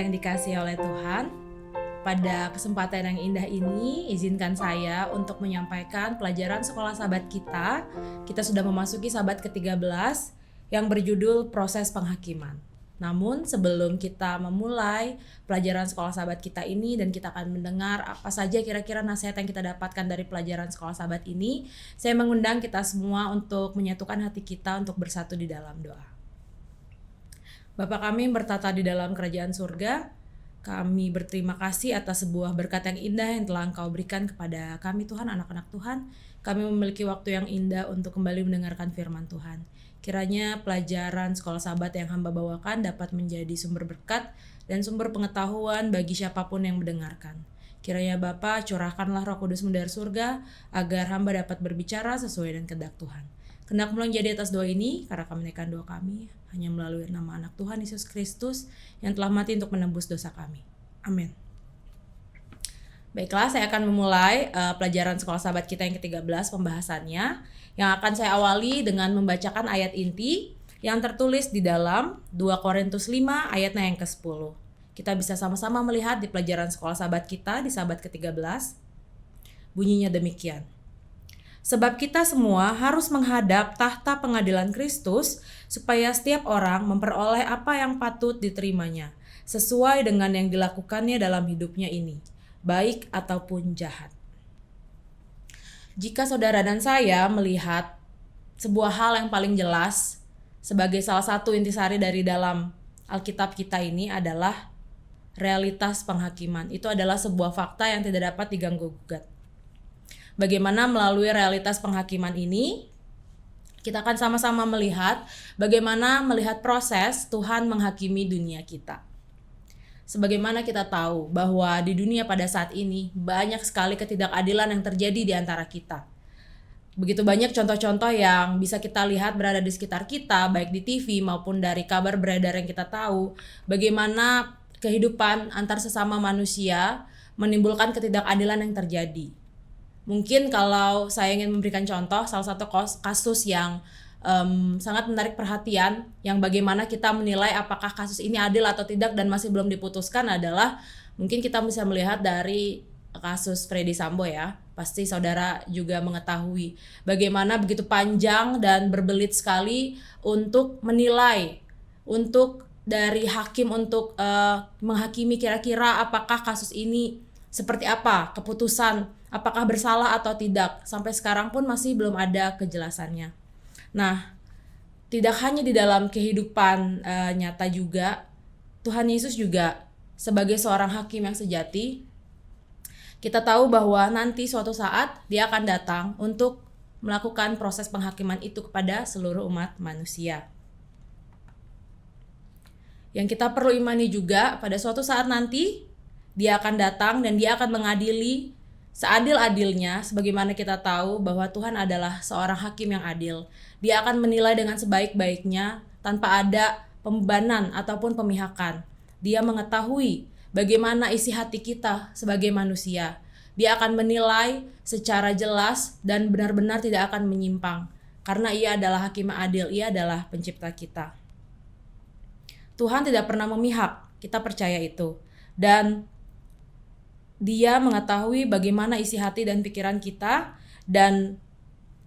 yang dikasihi oleh Tuhan, pada kesempatan yang indah ini, izinkan saya untuk menyampaikan pelajaran sekolah sahabat kita. Kita sudah memasuki sahabat ke-13 yang berjudul proses penghakiman. Namun sebelum kita memulai pelajaran sekolah sahabat kita ini dan kita akan mendengar apa saja kira-kira nasihat yang kita dapatkan dari pelajaran sekolah sahabat ini, saya mengundang kita semua untuk menyatukan hati kita untuk bersatu di dalam doa. Bapa kami yang bertata di dalam kerajaan surga, kami berterima kasih atas sebuah berkat yang indah yang telah Engkau berikan kepada kami Tuhan, anak-anak Tuhan. Kami memiliki waktu yang indah untuk kembali mendengarkan firman Tuhan. Kiranya pelajaran sekolah sahabat yang hamba bawakan dapat menjadi sumber berkat dan sumber pengetahuan bagi siapapun yang mendengarkan. Kiranya Bapa curahkanlah Roh Kudus-Mu dari surga agar hamba dapat berbicara sesuai dengan kehendak Tuhan. Kehendak-Mu yang jadi atas doa ini, karena kami menaikkan doa kami hanya melalui nama anak Tuhan Yesus Kristus yang telah mati untuk menembus dosa kami. Amin. Baiklah, saya akan memulai pelajaran sekolah sahabat kita yang ke-13 pembahasannya, yang akan saya awali dengan membacakan ayat inti yang tertulis di dalam 2 Korintus 5 ayatnya yang ke-10. Kita bisa sama-sama melihat di pelajaran sekolah sahabat kita di sahabat ke-13. Bunyinya demikian. Sebab kita semua harus menghadap tahta pengadilan Kristus supaya setiap orang memperoleh apa yang patut diterimanya sesuai dengan yang dilakukannya dalam hidupnya ini, baik ataupun jahat. Jika saudara dan saya melihat sebuah hal yang paling jelas sebagai salah satu intisari dari dalam Alkitab kita ini adalah realitas penghakiman. Itu adalah sebuah fakta yang tidak dapat diganggu-gugat. Bagaimana melalui realitas penghakiman ini, kita akan sama-sama melihat bagaimana melihat proses Tuhan menghakimi dunia kita. Sebagaimana kita tahu bahwa di dunia pada saat ini banyak sekali ketidakadilan yang terjadi di antara kita. Begitu banyak contoh-contoh yang bisa kita lihat berada di sekitar kita, baik di TV maupun dari kabar beredar yang kita tahu, bagaimana kehidupan antar sesama manusia menimbulkan ketidakadilan yang terjadi. Mungkin kalau saya ingin memberikan contoh, salah satu kasus yang sangat menarik perhatian, yang bagaimana kita menilai apakah kasus ini adil atau tidak dan masih belum diputuskan adalah, mungkin kita bisa melihat dari kasus Freddy Sambo ya. Pasti saudara juga mengetahui bagaimana begitu panjang dan berbelit sekali untuk menilai, untuk dari hakim untuk menghakimi kira-kira apakah kasus ini seperti apa keputusan, apakah bersalah atau tidak. Sampai sekarang pun masih belum ada kejelasannya. Nah, tidak hanya di dalam kehidupan nyata juga, Tuhan Yesus juga sebagai seorang hakim yang sejati, kita tahu bahwa nanti suatu saat Dia akan datang untuk melakukan proses penghakiman itu kepada seluruh umat manusia. Yang kita perlu imani juga, pada suatu saat nanti Dia akan datang dan Dia akan mengadili seadil-adilnya, sebagaimana kita tahu bahwa Tuhan adalah seorang hakim yang adil. Dia akan menilai dengan sebaik-baiknya tanpa ada pembebanan ataupun pemihakan. Dia mengetahui bagaimana isi hati kita sebagai manusia. Dia akan menilai secara jelas dan benar-benar tidak akan menyimpang, karena Ia adalah hakim yang adil, Ia adalah pencipta kita. Tuhan tidak pernah memihak, kita percaya itu. Dan Dia mengetahui bagaimana isi hati dan pikiran kita, dan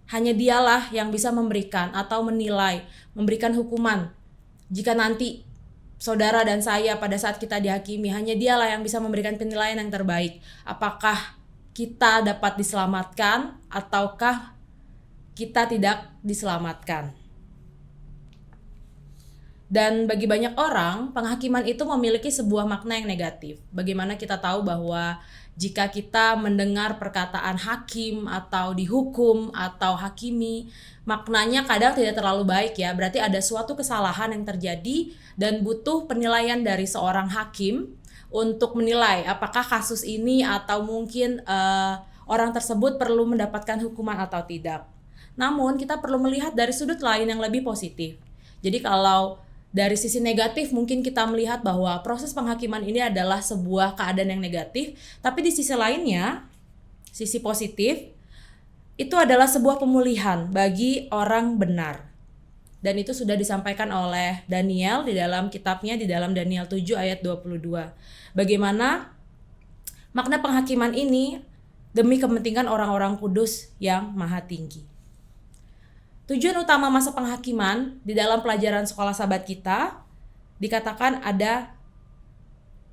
hanya Dialah yang bisa memberikan atau menilai, memberikan hukuman. Jika nanti saudara dan saya pada saat kita dihakimi, hanya Dialah yang bisa memberikan penilaian yang terbaik. Apakah kita dapat diselamatkan ataukah kita tidak diselamatkan? Dan bagi banyak orang, penghakiman itu memiliki sebuah makna yang negatif. Bagaimana kita tahu bahwa jika kita mendengar perkataan hakim atau dihukum atau hakimi, maknanya kadang tidak terlalu baik ya. Berarti ada suatu kesalahan yang terjadi dan butuh penilaian dari seorang hakim untuk menilai apakah kasus ini atau mungkin orang tersebut perlu mendapatkan hukuman atau tidak. Namun kita perlu melihat dari sudut lain yang lebih positif. Jadi kalau dari sisi negatif mungkin kita melihat bahwa proses penghakiman ini adalah sebuah keadaan yang negatif, tapi di sisi lainnya, sisi positif, itu adalah sebuah pemulihan bagi orang benar. Dan itu sudah disampaikan oleh Daniel di dalam kitabnya, di dalam Daniel 7 ayat 22. Bagaimana makna penghakiman ini demi kepentingan orang-orang kudus yang maha tinggi. Tujuan utama masa penghakiman di dalam pelajaran sekolah sahabat kita dikatakan ada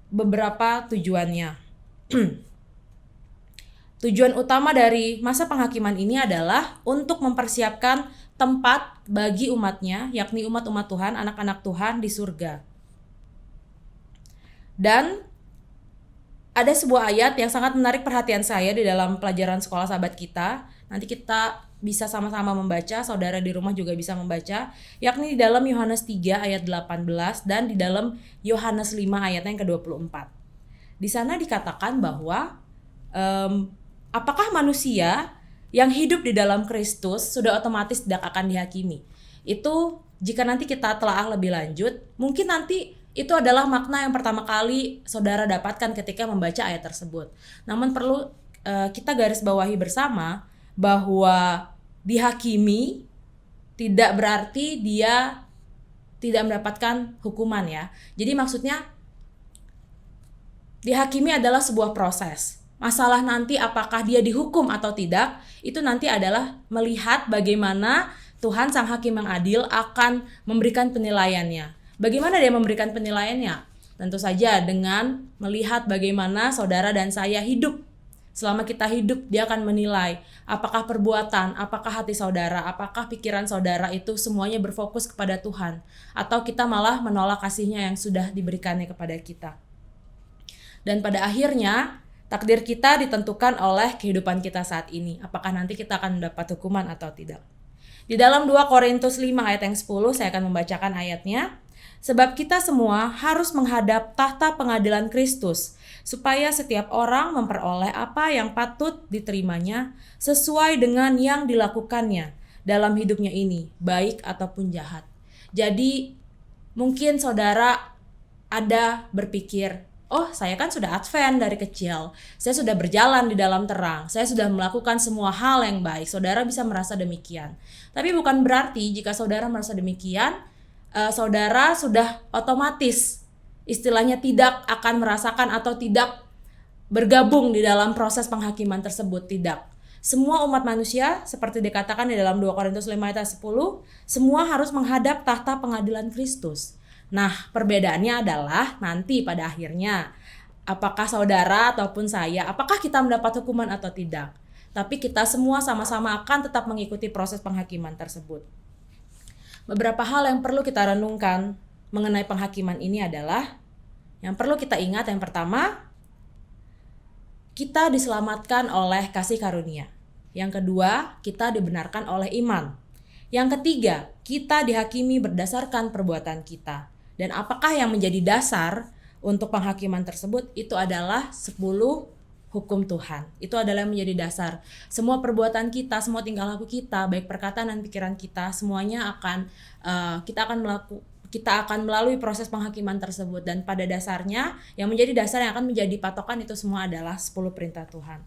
beberapa tujuannya. Tujuan utama dari masa penghakiman ini adalah untuk mempersiapkan tempat bagi umatnya, yakni umat-umat Tuhan, anak-anak Tuhan di surga. Dan ada sebuah ayat yang sangat menarik perhatian saya di dalam pelajaran sekolah sahabat kita. Nanti kita bisa sama-sama membaca, saudara di rumah juga bisa membaca, yakni di dalam Yohanes 3 ayat 18 dan di dalam Yohanes 5 ayatnya yang ke-24. Di sana dikatakan bahwa apakah manusia yang hidup di dalam Kristus sudah otomatis tidak akan dihakimi. Itu jika nanti kita telaah lebih lanjut, mungkin nanti itu adalah makna yang pertama kali saudara dapatkan ketika membaca ayat tersebut. Namun perlu kita garis bawahi bersama bahwa dihakimi tidak berarti dia tidak mendapatkan hukuman ya. Jadi maksudnya dihakimi adalah sebuah proses. Masalah nanti apakah dia dihukum atau tidak, itu nanti adalah melihat bagaimana Tuhan Sang Hakim yang adil akan memberikan penilaiannya. Bagaimana dia memberikan penilaiannya? Tentu saja dengan melihat bagaimana saudara dan saya hidup. Selama kita hidup, dia akan menilai apakah perbuatan, apakah hati saudara, apakah pikiran saudara itu semuanya berfokus kepada Tuhan. Atau kita malah menolak kasihnya yang sudah diberikannya kepada kita. Dan pada akhirnya, takdir kita ditentukan oleh kehidupan kita saat ini. Apakah nanti kita akan mendapat hukuman atau tidak. Di dalam 2 Korintus 5 ayat yang 10, saya akan membacakan ayatnya. Sebab kita semua harus menghadap tahta pengadilan Kristus, supaya setiap orang memperoleh apa yang patut diterimanya sesuai dengan yang dilakukannya dalam hidupnya ini, baik ataupun jahat. Jadi mungkin saudara ada berpikir, oh saya kan sudah Advent dari kecil, saya sudah berjalan di dalam terang, saya sudah melakukan semua hal yang baik. Saudara bisa merasa demikian. Tapi bukan berarti jika saudara merasa demikian, saudara sudah otomatis istilahnya tidak akan merasakan atau tidak bergabung di dalam proses penghakiman tersebut, tidak. Semua umat manusia seperti dikatakan di dalam 2 Korintus 5 ayat 10, semua harus menghadap tahta pengadilan Kristus. Nah, perbedaannya adalah nanti pada akhirnya apakah saudara ataupun saya, apakah kita mendapat hukuman atau tidak. Tapi kita semua sama-sama akan tetap mengikuti proses penghakiman tersebut. Beberapa hal yang perlu kita renungkan mengenai penghakiman ini adalah yang perlu kita ingat, yang pertama, kita diselamatkan oleh kasih karunia. Yang kedua, kita dibenarkan oleh iman. Yang ketiga, kita dihakimi berdasarkan perbuatan kita. Dan apakah yang menjadi dasar untuk penghakiman tersebut? Itu adalah 10 hukum Tuhan. Itu adalah yang menjadi dasar. Semua perbuatan kita, semua tingkah laku kita, baik perkataan dan pikiran kita, semuanya akan kita akan melalui proses penghakiman tersebut. Dan pada dasarnya, yang menjadi dasar yang akan menjadi patokan itu semua adalah 10 perintah Tuhan.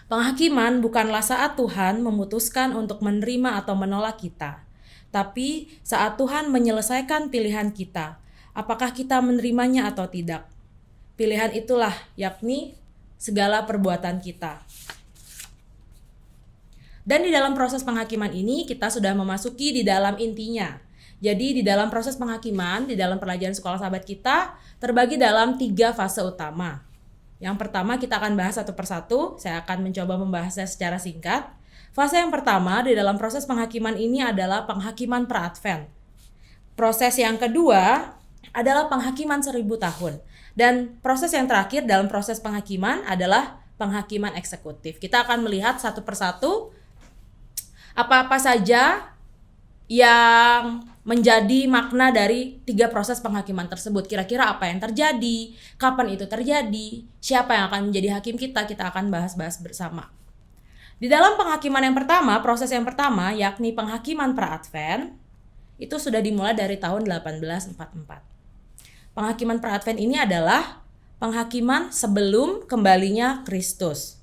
Penghakiman bukanlah saat Tuhan memutuskan untuk menerima atau menolak kita. Tapi saat Tuhan menyelesaikan pilihan kita, apakah kita menerimanya atau tidak. Pilihan itulah yakni segala perbuatan kita. Dan di dalam proses penghakiman ini kita sudah memasuki di dalam intinya. Jadi di dalam proses penghakiman, di dalam pelajaran sekolah sahabat kita terbagi dalam 3 fase utama. Yang pertama kita akan bahas satu persatu, saya akan mencoba membahasnya secara singkat. Fase yang pertama di dalam proses penghakiman ini adalah penghakiman pra-Advent. Proses yang kedua adalah penghakiman 1000 tahun. Dan proses yang terakhir dalam proses penghakiman adalah penghakiman eksekutif. Kita akan melihat satu persatu apa-apa saja yang menjadi makna dari 3 proses penghakiman tersebut. Kira-kira apa yang terjadi, kapan itu terjadi, siapa yang akan menjadi hakim kita akan bahas-bahas bersama. Di dalam penghakiman yang pertama, proses yang pertama, yakni penghakiman pra-Advent, itu sudah dimulai dari tahun 1844. Penghakiman pra-Advent ini adalah penghakiman sebelum kembalinya Kristus.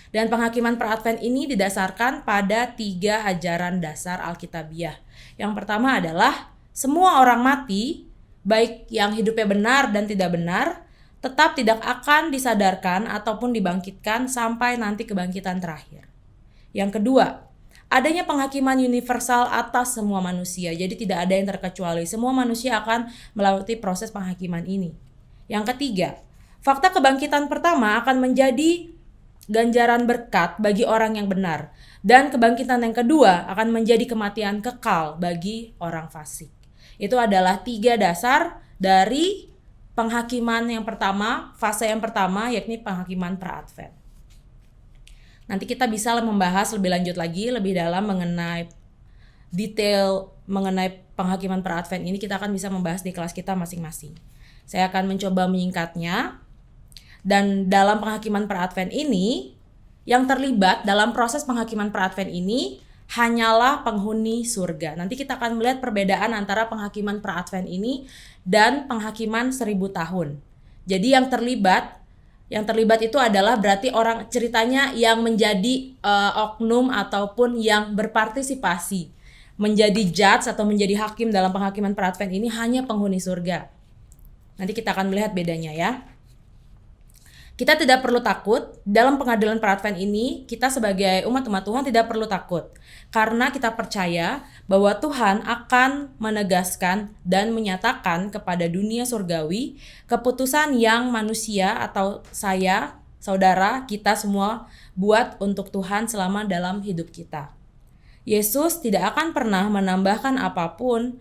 Dan penghakiman per-Advent ini didasarkan pada 3 ajaran dasar Alkitabiah. Yang pertama adalah semua orang mati, baik yang hidupnya benar dan tidak benar, tetap tidak akan disadarkan ataupun dibangkitkan sampai nanti kebangkitan terakhir. Yang kedua, adanya penghakiman universal atas semua manusia. Jadi tidak ada yang terkecuali. Semua manusia akan melewati proses penghakiman ini. Yang ketiga, fakta kebangkitan pertama akan menjadi ganjaran berkat bagi orang yang benar. Dan kebangkitan yang kedua akan menjadi kematian kekal bagi orang fasik. Itu adalah 3 dasar dari penghakiman yang pertama, fase yang pertama, yakni penghakiman pra-Advent. Nanti kita bisa membahas lebih lanjut lagi, lebih dalam mengenai detail mengenai penghakiman pra-Advent ini. Kita akan bisa membahas di kelas kita masing-masing. Saya akan mencoba menyingkatnya. Dan dalam penghakiman pra-Advent ini, yang terlibat dalam proses penghakiman pra-Advent ini hanyalah penghuni surga. Nanti kita akan melihat perbedaan antara penghakiman pra-Advent ini dan penghakiman 1000 tahun. Jadi yang terlibat itu adalah berarti orang ceritanya yang menjadi oknum ataupun yang berpartisipasi menjadi judge atau menjadi hakim dalam penghakiman pra-Advent ini hanya penghuni surga. Nanti kita akan melihat bedanya ya. Kita tidak perlu takut dalam pengadilan pra-Advent ini. Kita sebagai umat-umat Tuhan tidak perlu takut karena kita percaya bahwa Tuhan akan menegaskan dan menyatakan kepada dunia surgawi keputusan yang manusia atau saya, saudara, kita semua buat untuk Tuhan selama dalam hidup kita. Yesus tidak akan pernah menambahkan apapun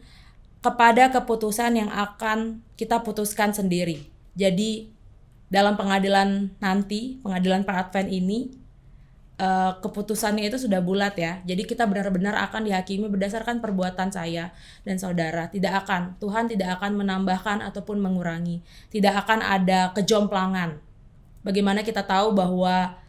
kepada keputusan yang akan kita putuskan sendiri. Jadi dalam pengadilan nanti, pengadilan pra-Advent ini, keputusannya itu sudah bulat ya. Jadi kita benar-benar akan dihakimi berdasarkan perbuatan saya dan saudara. Tuhan tidak akan menambahkan ataupun mengurangi. Tidak akan ada kejomplangan. Bagaimana kita tahu bahwa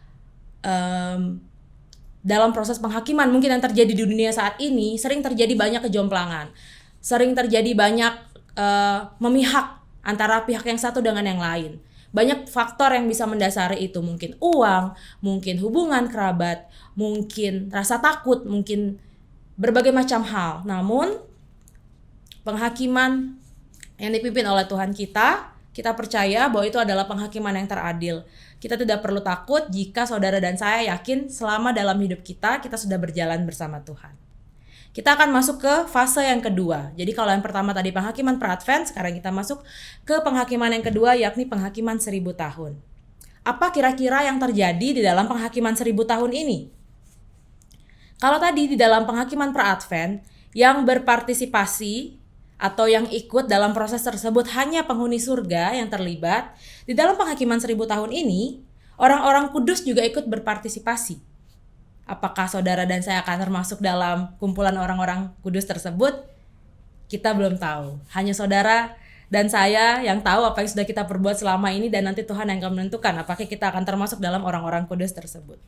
dalam proses penghakiman mungkin yang terjadi di dunia saat ini, sering terjadi banyak kejomplangan. Sering terjadi banyak memihak antara pihak yang satu dengan yang lain. Banyak faktor yang bisa mendasari itu, mungkin uang, mungkin hubungan kerabat, mungkin rasa takut, mungkin berbagai macam hal. Namun penghakiman yang dipimpin oleh Tuhan kita percaya bahwa itu adalah penghakiman yang teradil. Kita tidak perlu takut jika saudara dan saya yakin selama dalam hidup kita sudah berjalan bersama Tuhan. Kita akan masuk ke fase yang kedua. Jadi kalau yang pertama tadi penghakiman pra-Advent, sekarang kita masuk ke penghakiman yang kedua, yakni penghakiman 1000 tahun. Apa kira-kira yang terjadi di dalam penghakiman 1000 tahun ini? Kalau tadi di dalam penghakiman pra-Advent, yang berpartisipasi atau yang ikut dalam proses tersebut hanya penghuni surga yang terlibat, di dalam penghakiman 1000 tahun ini, orang-orang kudus juga ikut berpartisipasi. Apakah saudara dan saya akan termasuk dalam kumpulan orang-orang kudus tersebut? Kita belum tahu. Hanya saudara dan saya yang tahu apa yang sudah kita perbuat selama ini, dan nanti Tuhan yang akan menentukan apakah kita akan termasuk dalam orang-orang kudus tersebut.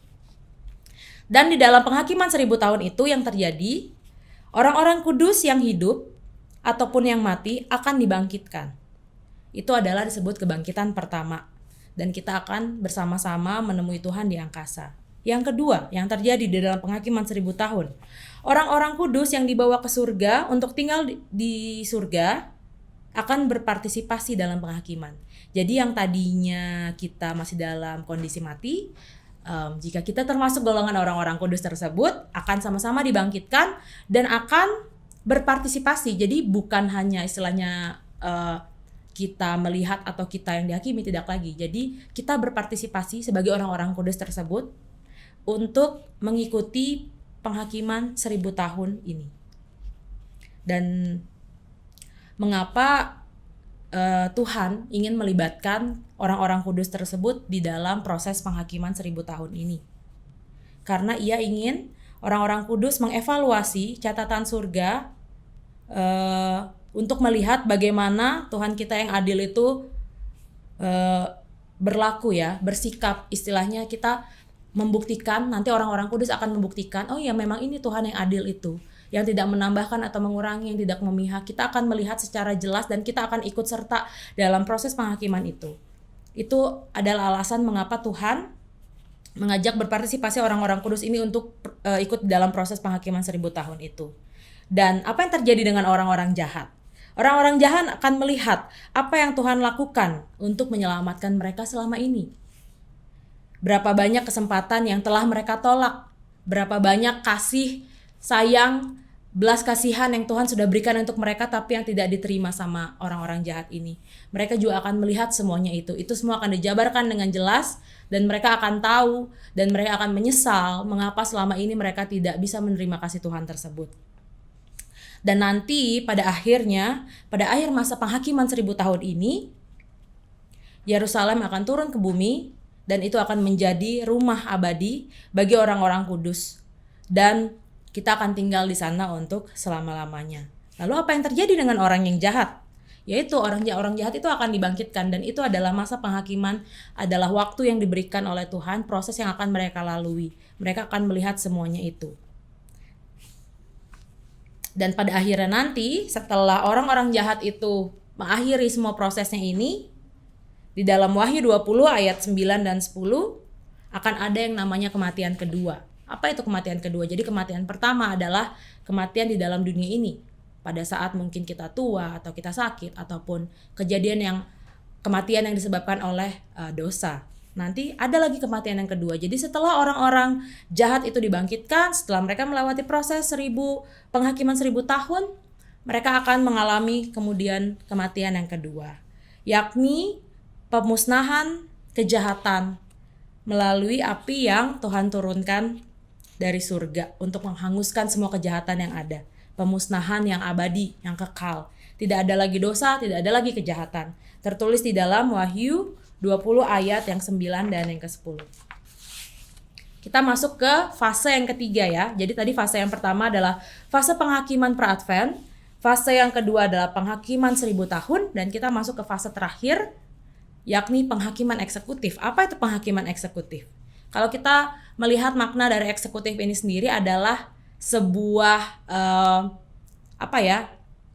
Dan di dalam penghakiman 1000 tahun itu yang terjadi, orang-orang kudus yang hidup ataupun yang mati akan dibangkitkan. Itu adalah disebut kebangkitan pertama. Dan kita akan bersama-sama menemui Tuhan di angkasa. Yang kedua, yang terjadi di dalam penghakiman 1000 tahun. Orang-orang kudus yang dibawa ke surga untuk tinggal di surga akan berpartisipasi dalam penghakiman. Jadi yang tadinya kita masih dalam kondisi mati, jika kita termasuk golongan orang-orang kudus tersebut, akan sama-sama dibangkitkan dan akan berpartisipasi. Jadi bukan hanya istilahnya kita melihat atau kita yang dihakimi, tidak lagi. Jadi kita berpartisipasi sebagai orang-orang kudus tersebut untuk mengikuti penghakiman 1000 tahun ini. Dan mengapa Tuhan ingin melibatkan orang-orang kudus tersebut di dalam proses penghakiman 1000 tahun ini? Karena Ia ingin orang-orang kudus mengevaluasi catatan surga untuk melihat bagaimana Tuhan kita yang adil itu berlaku ya, bersikap. Istilahnya kita membuktikan, nanti orang-orang kudus akan membuktikan, oh ya memang ini Tuhan yang adil itu, yang tidak menambahkan atau mengurangi, yang tidak memihak. Kita akan melihat secara jelas dan kita akan ikut serta dalam proses penghakiman itu. Itu adalah alasan mengapa Tuhan mengajak berpartisipasi orang-orang kudus ini untuk ikut dalam proses penghakiman 1000 tahun itu. Dan apa yang terjadi dengan orang-orang jahat? Orang-orang jahat akan melihat apa yang Tuhan lakukan untuk menyelamatkan mereka selama ini. Berapa banyak kesempatan yang telah mereka tolak, berapa banyak kasih, sayang, belas kasihan yang Tuhan sudah berikan untuk mereka tapi yang tidak diterima sama orang-orang jahat ini. Mereka juga akan melihat semuanya itu. Itu semua akan dijabarkan dengan jelas dan mereka akan tahu dan mereka akan menyesal mengapa selama ini mereka tidak bisa menerima kasih Tuhan tersebut. Dan nanti pada akhir masa penghakiman 1000 tahun ini, Yerusalem akan turun ke bumi dan itu akan menjadi rumah abadi bagi orang-orang kudus. Dan kita akan tinggal di sana untuk selama-lamanya. Lalu apa yang terjadi dengan orang yang jahat? Yaitu orang jahat itu akan dibangkitkan dan itu adalah masa penghakiman, adalah waktu yang diberikan oleh Tuhan, proses yang akan mereka lalui. Mereka akan melihat semuanya itu. Dan pada akhirnya nanti setelah orang-orang jahat itu mengakhiri semua prosesnya ini, di dalam Wahyu 20 ayat 9 dan 10 akan ada yang namanya kematian kedua. Apa itu kematian kedua? Jadi kematian pertama adalah kematian di dalam dunia ini. Pada saat mungkin kita tua atau kita sakit ataupun kematian yang disebabkan oleh dosa. Nanti ada lagi kematian yang kedua. Jadi setelah orang-orang jahat itu dibangkitkan, setelah mereka melewati proses penghakiman 1000 tahun, mereka akan mengalami kemudian kematian yang kedua, yakni pemusnahan kejahatan melalui api yang Tuhan turunkan dari surga untuk menghanguskan semua kejahatan yang ada. Pemusnahan yang abadi, yang kekal. Tidak ada lagi dosa, tidak ada lagi kejahatan. Tertulis di dalam Wahyu 20 ayat yang 9 dan yang ke-10. Kita masuk ke fase yang ketiga ya. Jadi tadi fase yang pertama adalah fase penghakiman pra-advent. Fase yang kedua adalah penghakiman 1000 tahun. Dan kita masuk ke fase terakhir, yakni penghakiman eksekutif. Apa itu penghakiman eksekutif? Kalau kita melihat makna dari eksekutif ini sendiri adalah sebuah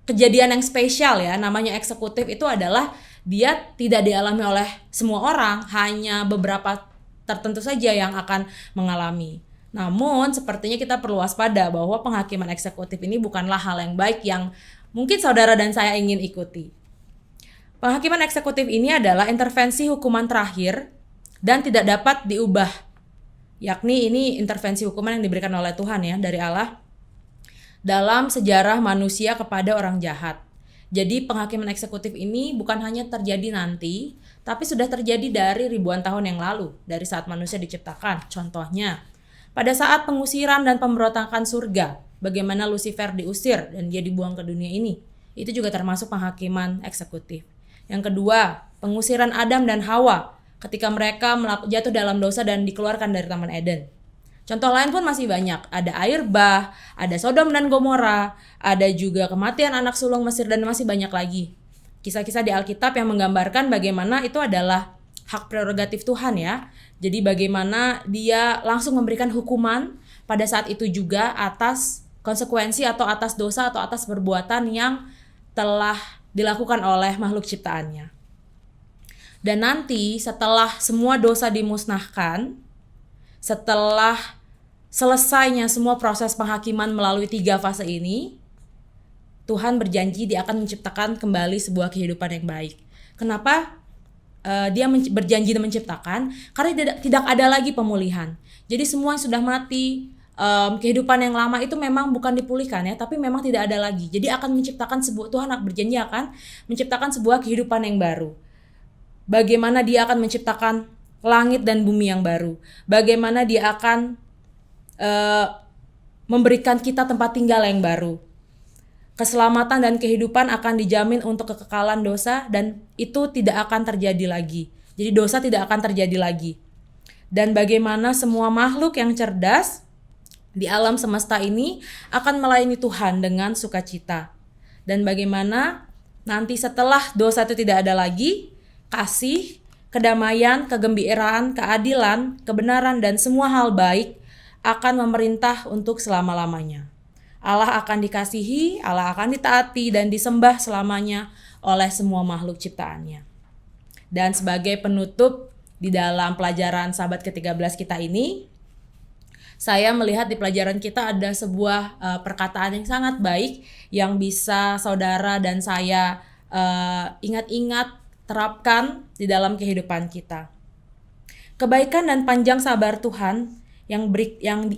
kejadian yang spesial ya. Namanya eksekutif itu adalah dia tidak dialami oleh semua orang, hanya beberapa tertentu saja yang akan mengalami. Namun sepertinya kita perlu waspada bahwa penghakiman eksekutif ini bukanlah hal yang baik yang mungkin saudara dan saya ingin ikuti. Penghakiman eksekutif ini adalah intervensi hukuman terakhir dan tidak dapat diubah. Yakni ini intervensi hukuman yang diberikan oleh Tuhan ya, dari Allah dalam sejarah manusia kepada orang jahat. Jadi penghakiman eksekutif ini bukan hanya terjadi nanti, tapi sudah terjadi dari ribuan tahun yang lalu, dari saat manusia diciptakan. Contohnya, pada saat pengusiran dan pemberontakan surga, bagaimana Lucifer diusir dan dia dibuang ke dunia ini. Itu juga termasuk penghakiman eksekutif. Yang kedua, pengusiran Adam dan Hawa ketika mereka jatuh dalam dosa dan dikeluarkan dari Taman Eden. Contoh lain pun masih banyak, ada air bah, ada Sodom dan Gomora, ada juga kematian anak sulung Mesir dan masih banyak lagi. Kisah-kisah di Alkitab yang menggambarkan bagaimana itu adalah hak prerogatif Tuhan ya. Jadi bagaimana dia langsung memberikan hukuman pada saat itu juga atas konsekuensi atau atas dosa atau atas perbuatan yang telah dilakukan oleh makhluk ciptaannya. Dan nanti setelah semua dosa dimusnahkan, setelah selesainya semua proses penghakiman melalui 3 fase ini, Tuhan berjanji dia akan menciptakan kembali sebuah kehidupan yang baik. Kenapa dia berjanji menciptakan? Karena tidak ada lagi pemulihan. Jadi semua yang sudah mati, kehidupan yang lama itu memang bukan dipulihkan ya, tapi memang tidak ada lagi. Jadi akan menciptakan Tuhan berjanji akan menciptakan sebuah kehidupan yang baru. Bagaimana dia akan menciptakan langit dan bumi yang baru. Bagaimana dia akan memberikan kita tempat tinggal yang baru. Keselamatan dan kehidupan akan dijamin untuk kekekalan dosa dan itu tidak akan terjadi lagi. Jadi dosa tidak akan terjadi lagi. Dan bagaimana semua makhluk yang cerdas di alam semesta ini akan melayani Tuhan dengan sukacita. Dan bagaimana nanti setelah dosa itu tidak ada lagi, kasih, kedamaian, kegembiraan, keadilan, kebenaran, dan semua hal baik akan memerintah untuk selama-lamanya. Allah akan dikasihi, Allah akan ditaati dan disembah selamanya oleh semua makhluk ciptaannya. Dan sebagai penutup di dalam pelajaran sahabat ke-13 kita ini, saya melihat di pelajaran kita ada sebuah perkataan yang sangat baik yang bisa saudara dan saya ingat-ingat, terapkan di dalam kehidupan kita. Kebaikan dan panjang sabar Tuhan yang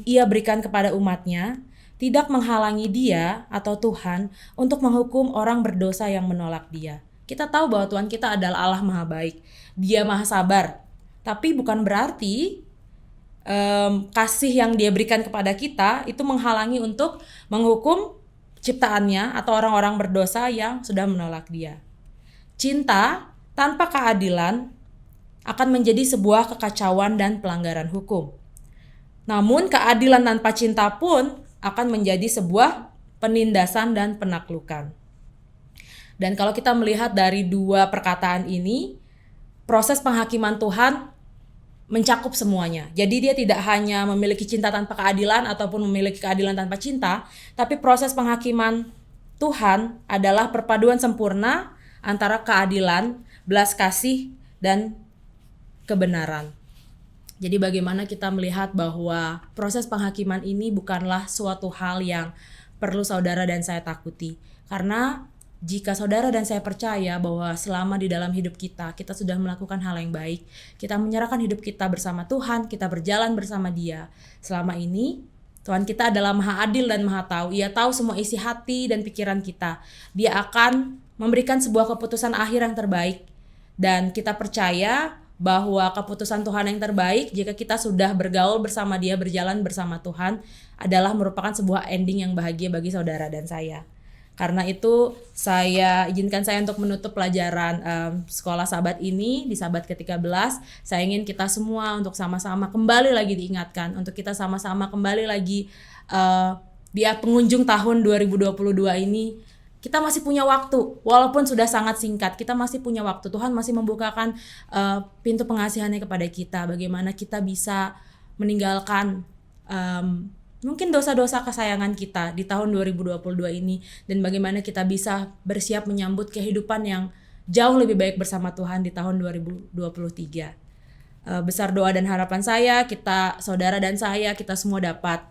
Ia berikan kepada umatnya tidak menghalangi Dia atau Tuhan untuk menghukum orang berdosa yang menolak Dia. Kita tahu bahwa Tuhan kita adalah Allah Maha Baik. Dia Maha Sabar. Tapi bukan berarti kasih yang Dia berikan kepada kita itu menghalangi untuk menghukum ciptaannya atau orang-orang berdosa yang sudah menolak Dia. Cinta tanpa keadilan akan menjadi sebuah kekacauan dan pelanggaran hukum. Namun keadilan tanpa cinta pun akan menjadi sebuah penindasan dan penaklukan. Dan kalau kita melihat dari dua perkataan ini, proses penghakiman Tuhan mencakup semuanya. Jadi Dia tidak hanya memiliki cinta tanpa keadilan ataupun memiliki keadilan tanpa cinta, tapi proses penghakiman Tuhan adalah perpaduan sempurna antara keadilan, belas kasih, dan kebenaran. Jadi bagaimana kita melihat bahwa proses penghakiman ini bukanlah suatu hal yang perlu saudara dan saya takuti. Karena jika saudara dan saya percaya bahwa selama di dalam hidup kita sudah melakukan hal yang baik, kita menyerahkan hidup kita bersama Tuhan, kita berjalan bersama Dia. Selama ini Tuhan kita adalah Maha Adil dan Maha Tahu. Ia tahu semua isi hati dan pikiran kita. Dia akan memberikan sebuah keputusan akhir yang terbaik. Dan kita percaya bahwa keputusan Tuhan yang terbaik jika kita sudah bergaul bersama Dia, berjalan bersama Tuhan, adalah merupakan sebuah ending yang bahagia bagi saudara dan saya. Karena itu izinkan saya untuk menutup pelajaran sekolah sahabat ini di sahabat ke-13. Saya ingin kita semua untuk sama-sama kembali lagi diingatkan, untuk kita sama-sama kembali lagi di penghujung tahun 2022 ini. Kita masih punya waktu, walaupun sudah sangat singkat, kita masih punya waktu. Tuhan masih membukakan pintu pengasihannya kepada kita. Bagaimana kita bisa meninggalkan mungkin dosa-dosa kesayangan kita di tahun 2022 ini. Dan bagaimana kita bisa bersiap menyambut kehidupan yang jauh lebih baik bersama Tuhan di tahun 2023. Besar doa dan harapan saya, saudara dan saya, kita semua dapat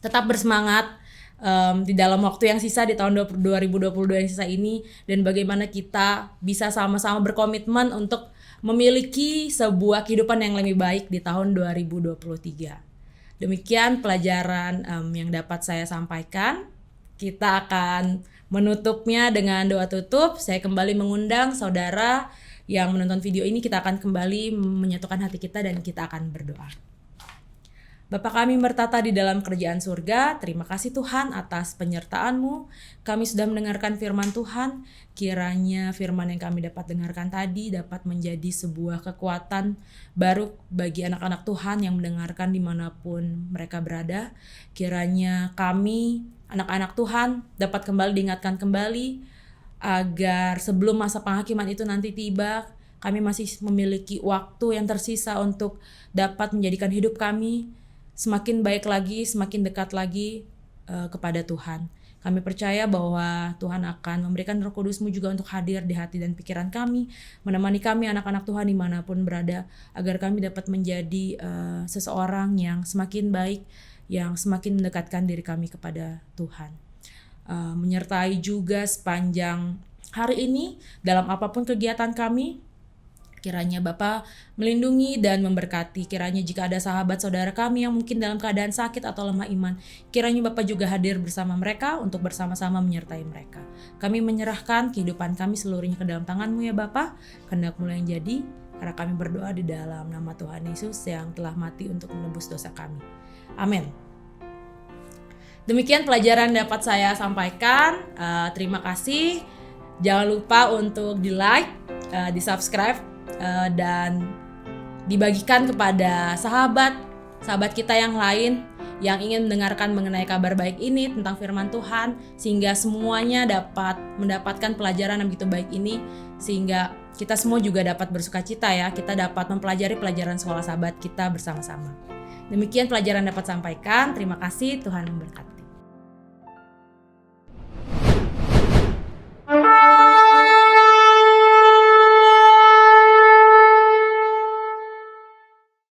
tetap bersemangat di dalam waktu yang sisa di tahun 2022 yang sisa ini, dan bagaimana kita bisa sama-sama berkomitmen untuk memiliki sebuah kehidupan yang lebih baik di tahun 2023. Demikian pelajaran yang dapat saya sampaikan. Kita akan menutupnya dengan doa tutup. Saya kembali mengundang saudara yang menonton video ini, kita akan kembali menyatukan hati kita dan kita akan berdoa. Bapa kami bertata di dalam kerajaan surga, terima kasih Tuhan atas penyertaan-Mu. Kami sudah mendengarkan firman Tuhan, kiranya firman yang kami dapat dengarkan tadi dapat menjadi sebuah kekuatan baru bagi anak-anak Tuhan yang mendengarkan dimanapun mereka berada. Kiranya kami, anak-anak Tuhan, dapat kembali diingatkan kembali, agar sebelum masa penghakiman itu nanti tiba, kami masih memiliki waktu yang tersisa untuk dapat menjadikan hidup kami semakin baik lagi, semakin dekat lagi kepada Tuhan. Kami percaya bahwa Tuhan akan memberikan Roh Kudus-Mu juga untuk hadir di hati dan pikiran kami, menemani kami anak-anak Tuhan dimanapun berada, agar kami dapat menjadi seseorang yang semakin baik, yang semakin mendekatkan diri kami kepada Tuhan. Menyertai juga sepanjang hari ini dalam apapun kegiatan kami. Kiranya Bapa melindungi dan memberkati. Kiranya jika ada sahabat saudara kami yang mungkin dalam keadaan sakit atau lemah iman, kiranya Bapa juga hadir bersama mereka untuk bersama-sama menyertai mereka. Kami menyerahkan kehidupan kami seluruhnya ke dalam tangan-Mu ya Bapa. Kehendak-Mu yang jadi, karena kami berdoa di dalam nama Tuhan Yesus yang telah mati untuk menebus dosa kami. Amin. Demikian pelajaran dapat saya sampaikan. Terima kasih. Jangan lupa untuk di-like, di-subscribe, dan dibagikan kepada sahabat kita yang lain yang ingin mendengarkan mengenai kabar baik ini tentang firman Tuhan, sehingga semuanya dapat mendapatkan pelajaran yang begitu baik ini, sehingga kita semua juga dapat bersukacita ya, kita dapat mempelajari pelajaran sekolah sahabat kita bersama-sama. Demikian pelajaran dapat sampaikan. Terima kasih, Tuhan memberkati.